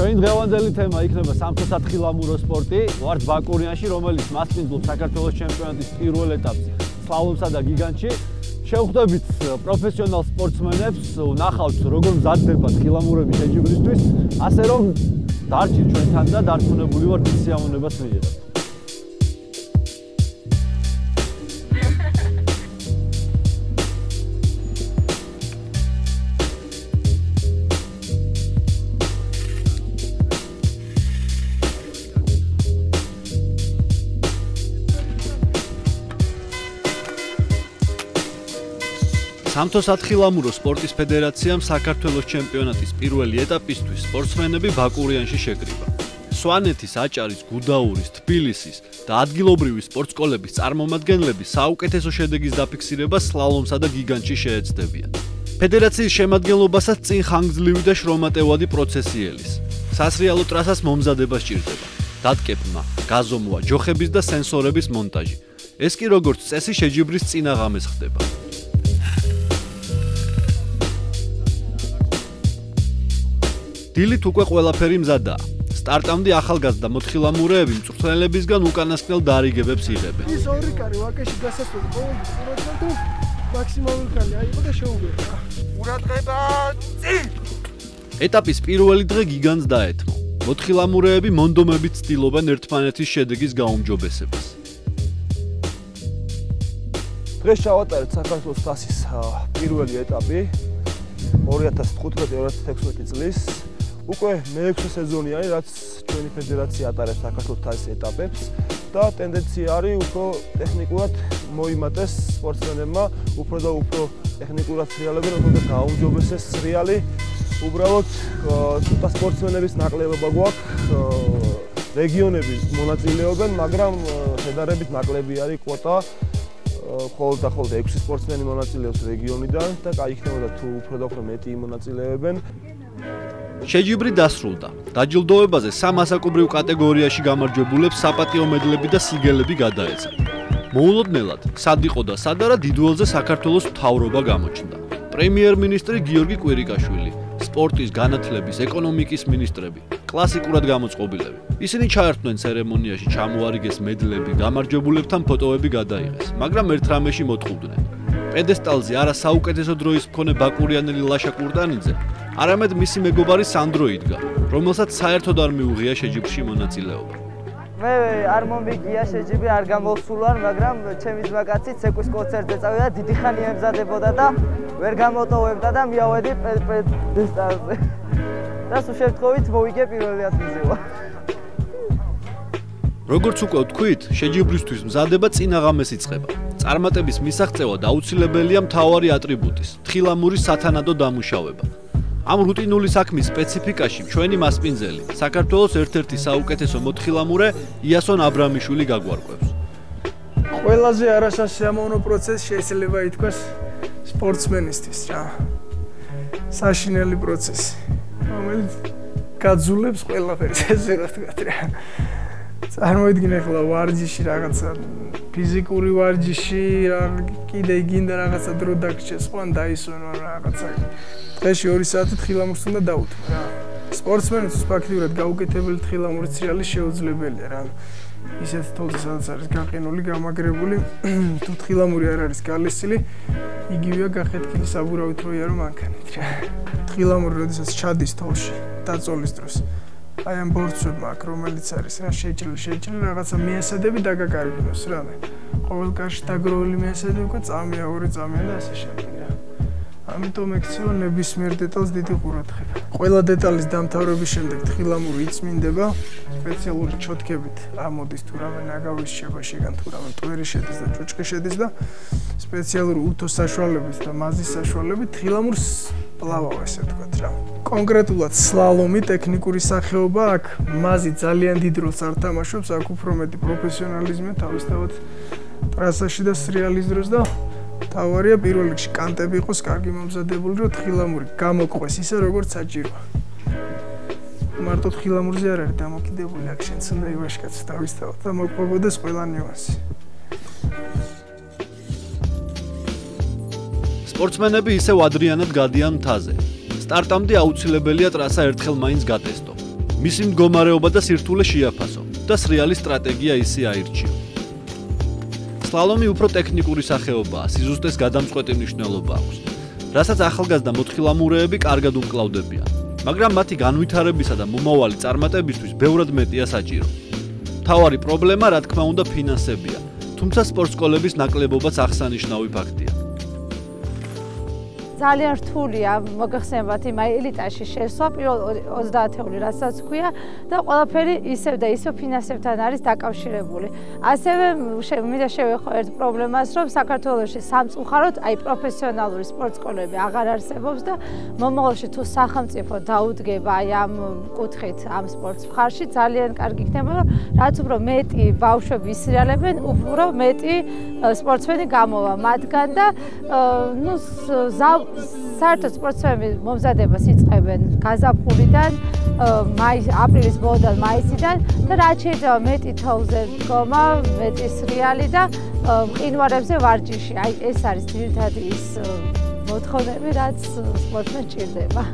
Ჩვენ დღევანდელი თემა იქნება სამთო-სათხილამურო სპორტი. ვართ ბაკურიანში, რომელიც მასპინძლობს საქართველოს ჩემპიონატის პირველ ეტაპს სლალომსა და გიგანტში. შევხვდებით პროფესიონალ სპორტსმენებს, ვნახავთ როგორ მზადდება თხილამურები შეჯიბრისთვის, ასე რომ დარჩით ჩვენთან და დარწმუნებული ვართ ის სიამოვნებას მიიღებთ. სამთო-სათხილამურო სპორტის ფედერაციამ საქართველოს ჩემპიონატის პირველი ეტაპისთვის სპორტსმენები ბაკურიანში შეკრიბა. სვანეთის, აჭარის, გუდაურის, თბილისის და ადგილობრივი სპორტსკოლების წარმომადგენლები საუკეთესო შედეგის დაფიქსირებას სლალომსა და გიგანტში შეეცდებიან. ფედერაციის შემადგენლობასაც წინ ხანგრძლივი და შრომატევადი პროცესი ელის. სასრიალო ტრასას მომზადება სჭირდება. დატკეპმა, გაზომვა, ჯოხების და სენსორების მონტაჟი. ეს კი როგორც წესი შეჯიბრის წინაღამეს ხდება. დილით უკვე ყველაფერი მზადაა. სტარტამდე ახალგაზრდა მოთხილამურეები მწვრთნელებისგან უკანასკნელ დარიგებებს იღებენ. ის ორი კარი ვაკეში გასასვლელი ყოველთვის ყურადღება თუ მაქსიმალური კარი აიღო და შეუგერა. ყურადღება წინ! ეტაპის პირველი დღე გიგანტს დაეთმო. მოთხილამურეები მონდომებით ცდილობენ ერთმანეთის შედეგის გაუმჯობესებას. დღეს ჩავატარეთ საქართველოს თასის პირველი ეტაპი 2015-2016 წლის. უკვე მე-6 სეზონი არის, რაც ჩვენი ფედერაცია ატარებს საქართველოს თასის ეტაპებს და ტენდენცია არის უფრო ტექნიკურად მოიმატეს სპორტსმენებმა, უფრო და უფრო ტექნიკურად სრიალებენ, უფრო და გაუმჯობესეს სრიალი. უბრალოდ ცოტა სპორტსმენების ნაკლებობა გვაქვს, რეგიონები მონაწილეობენ, მაგრამ შედარებით ნაკლები არის კვოტა. მხოლოდ და მხოლოდ 6 სპორტსმენი მონაწილეობს რეგიონიდან და კაი იქნებოდა თუ უფრო და უფრო მეტი მონაწილეებენ. შეჯიბრი დასრულდა. დაჯილდოებაზე 3 ასაკობრივ კატეგორიაში გამარჯვებულებს საპატიო მედლები და სიგელები გადაეცა. მოულოდნელად, სად იყო და სად არა დიდველზე საქართველოს მთავრობა გამოჩნდა. პრემიერ-მინისტრი გიორგი კვირიკაშვილი, სპორტის, განათლების, ეკონომიკის მინისტრები, კლასიკურად გამოწყობილები. ისინი ჩაერთვნენ ცერემონიაში, ჩამოარიგეს მედლები, გამარჯვებულებთან ფოტოები გადაიღეს, მაგრამ ერთ რამეში მოთხოვდნენ. პედესტალზე არა საუკეთესო დროის მქონე ბაკურიანელი ლაშა კურდანიძე, არამედ მისი მეგობარი სანდრო იდგა, რომელსაც საერთოდ არ მიუღია შეჯიბრში მონაწილეობა. მე არ მომიგია შეჯიბრი, არ გამოვსულვარ, მაგრამ ჩემი ძმაკაცი ცეკვის კონცერტზე წავიდა, დიდი ხანი ემზადებოდა და ვერ გამოტოვებდა და მიავედი პედესტალზე. და სულ შემთხვევით მოვიგე პირველი ადგილზევა. როგორც უკვე ვთქვით, შეჯიბრისთვის მზადება წინაღამეს იწყება. წარმატების მისაღწევად აუცილებელია მთავარი ატრიბუტის, თხილამურის სათანადო დამუშავება. ამ რუტინული საქმის სპეციფიკაში ჩვენი მასპინძელი, საქართველოს ერთ-ერთი საუკეთესო მოთხილამურე იასონ აბრამიშვილი გაგვარკვევს. ყველაზე არასასიამოვნო პროცესი შეიძლება ითქვას სპორტსმენისთვის რა. საშინელი პროცესი, რომელიც გაძულებს ყველაფერს, ესე რა ვთქვათ რა. წარმოიდგინე ხოლმე ვარჯიში რაღაცა ფიზიკური ვარჯიში, კიდე გინდა რაღაცა დრო დაგჭეს, ყვან დაისვენო რაღაცა. დღეში 2 საათი თხილამურს უნდა დაუთმო რა. სპორტსმენისთვის ფაქტიურად გაუკეთებელი თხილამურის სრიალი შეუძლებელია რა. ისეთ თვალს სადაც არის გაყინული, გამაგრებული, თუ თხილამური არ არის გალესილი, იგივეა გახეთქილი საბურავით როია რომ ანქანით რა. თხილამური როდესაც ჩადის თოლში, დაწოლის დროს აი ამ ბორცვებმა აქ რომელიც არის რა შეჭრილი რაღაცა მიესადები დაგაკარგინოს რა. ყოველ კარში დაგროვილი მიესადები უკვე წამია, 2 წამია და ასე შემდეგ რა. ამიტომ ექცევა ნებისმიერ დეტალს დიდი ყურადღება. ყველა დეტალის დამთავრების შემდეგ თხილამური იწმინდება სპეციალური ჩოთქებით. ამოდის თუ რამე ნაგავის შეება შეგან თუ რამე ტვერი შედის და ჭუჭყი შედის და სპეციალური უთოს საშუალებით და მაზის საშუალებით თხილამურს პლავაო ესე ვთქვათ რა. კონკრეტულად სლალომი ტექნიკური სახეობა აქ მაზი ძალიან დიდ როლს არ თამაშობს, აქ უფრო მეტი პროფესიონალიზმია თავისთავად ტრასაში და სრიალის დროს და თავარია პირველ რიგში კანტები იყოს კარგი მომზადებული, რომ თხილამური გამოყვეს ისე როგორც საჭიროა. მარტო თხილამურზე არ არის დამოკიდებული, აქ შენც უნდა ივაშკაცო თავისთავად და მოყვებოდეს ყველა ნიუანსი. სპორტსმენები ისევ ადრიანად გადიან მთაზე. სტარტამდე აუცილებელია ტრასა ერთხელ მაინც გატესტო. მისი მდგომარეობა და სირთულე შეაფასო და სრიალის სტრატეგია ისე აირჩიო. სლალომი უფრო ტექნიკური სახეობაა, სიზუსტეს გადამწყვეტი მნიშვნელობა აქვს, რასაც ახალგაზრდა მოთხილამურეები კარგად უმკლავდებიან, მაგრამ მათი განვითარებისა და მომავალი წარმატებისთვის ბევრად მეტია საჭირო. მთავარი პრობლემა, რა თქმა უნდა, ფინანსებია, თუმცა სპორტსკოლების ნაკლებობაც აღსანიშნავი ფაქტია. ძალიან რთულია მოგეხსენებათ იმ ელიტაში შესვლა პირველ 30-ეული რასაც ქვია და ყველაფერი ისევ და ისევ ფინანსებთან არის დაკავშირებული. ასევე მინდა შევეხო ერთ პრობლემას, რომ საქართველოში სამწუხაროდ პროფესიონალური სპორტსკოლები აღარ არსებობს და მომავალში თუ სახელმწიფო დაუდგება ამ კუთხით ამ სპორტს მხარში ძალიან კარგი იქნება, რომ რაც უფრო მეტი ბავშვები ისრიალებენ, უფრო მეტი სპორტსმენი გამოვა მათგან და საერთოდ სპორტსმენები მომზადებას იწყებენ გაზაფხულიდან, აპრილის ბოლოდან, მაისიდან და რაც შეიძლება მეტი თოვლზე დგომა, მეტი სრიალი და მყინვარებზე ვარჯიში. ეს არის ძირითადი ის მოთხოვნები, რაც სპორტსმენს ჭირდება.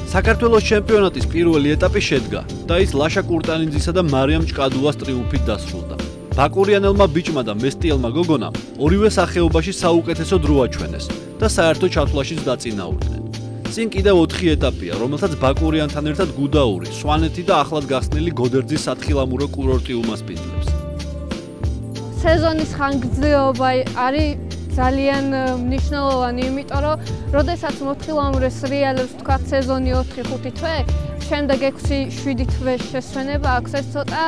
საქართველოს ჩემპიონატის პირველი ეტაპი შედგა და ის ლაშა კურტანიძისა და მარიამ ჭკადულას ტრიუმფით დასრულდა. ბაკურიანელმა ბიჭმა და მესტიელმა გოგონამ ორივე სახეობაში საუკეთესო დრო აჩვენეს და საერთო ჩათვლაშიც დაწინაურდნენ. წინ კიდევ 4 ეტაპია, რომელსაც ბაკურიანთან ერთად გუდაური, სვანეთი და ახლად გახსნილი გოდერძის სათხილამურო კურორტი უმასპინძლებს. სეზონის ხანგრძლივობა არის ძალიან მნიშვნელოვანი, იმიტომ რომ როდესაც მოთხილამურე სრიალებს თქვა სეზონი 4-5 თვე, შემდეგ 6-7 თვე შესვენება აქვს, ეს ცოტა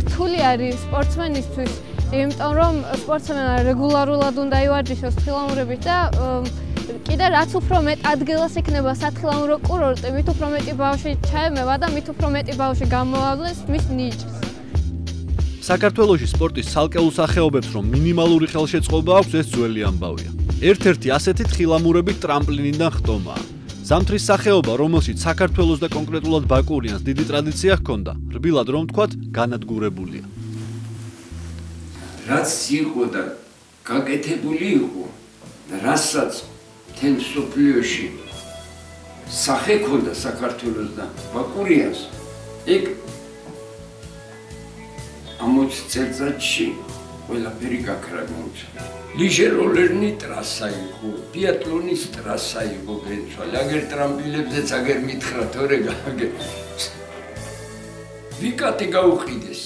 რთული არის სპორტსმენისთვის, იმიტომ რომ სპორტსმენმა რეგულარულად უნდა ივარჯიშოს თხილამურებით და კიდე რაც უფრო მეტ ადგილას იქნება სათხილამურო კურორტი, მით უფრო მეტი ბავშვი ჩაემევა და მით უფრო მეტი ბავშვი გამოავლეს მის ნიჭს. საქართველოში სპორტის ცალკეულ სახეობებს რომ მინიმალური ხელშეწყობა აქვს, ეს ძველი ამბავია. ერთ-ერთი ასეთი თხილამურებით ტრამპლინიდან ხტომაა. ზამთრის სახეობა, რომელშიც საქართველოს და კონკრეტულად ბაკურიანს დიდი ტრადიცია ჰქონდა, რბილად რომ ვთქვათ, განადგურებულია. რაც იყო და გაკეთებული იყო და რასაც მთელ მსოფლიოში სახე ჰქონდა საქართველოს და ბაკურიანს, ეგ 60 წელიწადში ყველაფერი გაქრა გამოჩნდა. ლიჟეროლერნი ტრასა იყო, ბიატლონის ტრასა იყო გენცვალე, აგერ ტრამპილებზეც აგერ მითხრათ, ორეგა აგერ. ვიკატი გაუყიდეს.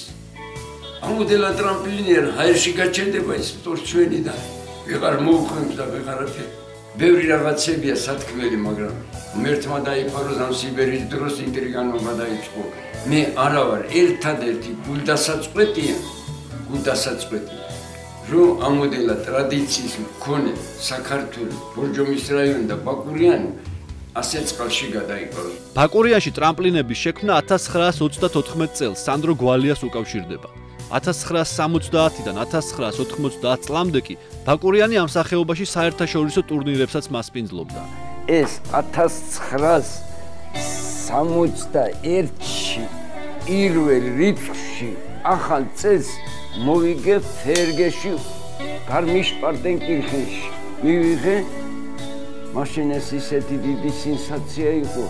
ამოდელა ტრამპლინიან ჰაერში გაჩერდება ის სპორტსმენი და ვეღარ მოუხმებს და ვეღარაფერი. ბევრი რაღაცებია სათქმელი, მაგრამ მერთმა დაიფარო ზამსიბერის დროს ინტრიგანობა დაიწყო. მე არა ვარ ერთადერთი გულდასაწყვეტია, რომ ამოდელა ტრადიციის მქონე საქართველოს ბორჯომის რაიონი და ბაკურიანი ასე წყალში გადაიყვანო. ბაკურიანში ტრამპლინების შექმნა 1934 წელს სანდრო გვალიას უკავშირდება. 1970-დან 1990 წლამდე კი ბაკურიანი ამ სახეობაში საერთაშორისო ტურნირებსაც მასპინძლობდა. ეს 1961-ში პირველ რიცხვში ახალ წელს მოვიგე ფერგეში გარმიშპარტენკირხენში. მივიღე, მაშინ ეს ისეთი დიდი სენსაცია იყო,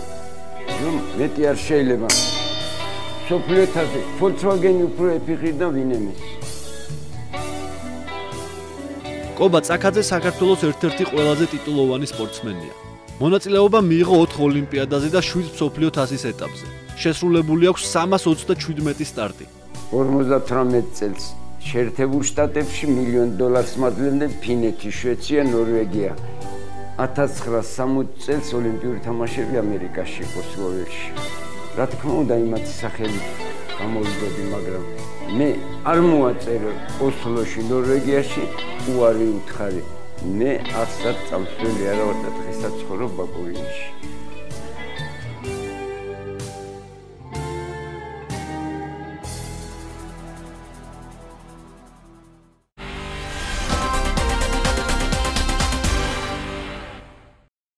რომ მეტი არ შეიძლება. სოფლიოთაზე Volkswagen უფრო ეფიღირდა ვინემეს. კობა წაკაძე საქართველოს ერთ-ერთი ყველაზე ტიტულოვანი სპორტსმენია. მონაწილეობა მიიღო 4 ოლიმპიადაზე და 7 მსოფლიო თასის ეტაპზე. შესრულებული აქვს 327 სტარტი. 58 წელს შეერთებულ შტატებში $1 მილიონ მადლენდნენ ფინეთი, შვეიცარია, ნორვეგია. 1960 წელს ოლიმპიური თამაშები ამერიკაში იყო სლოვენიაში. რა თქმა უნდა იმათი სახელი გამოვიდოდი, მაგრამ მე არ მოაწერე ოსლოში, ნორვეგიაში უარი უთხარი. მე 10 წამსველი არა ვარ და დღესაც ცხოვრობ ბაკურიანში.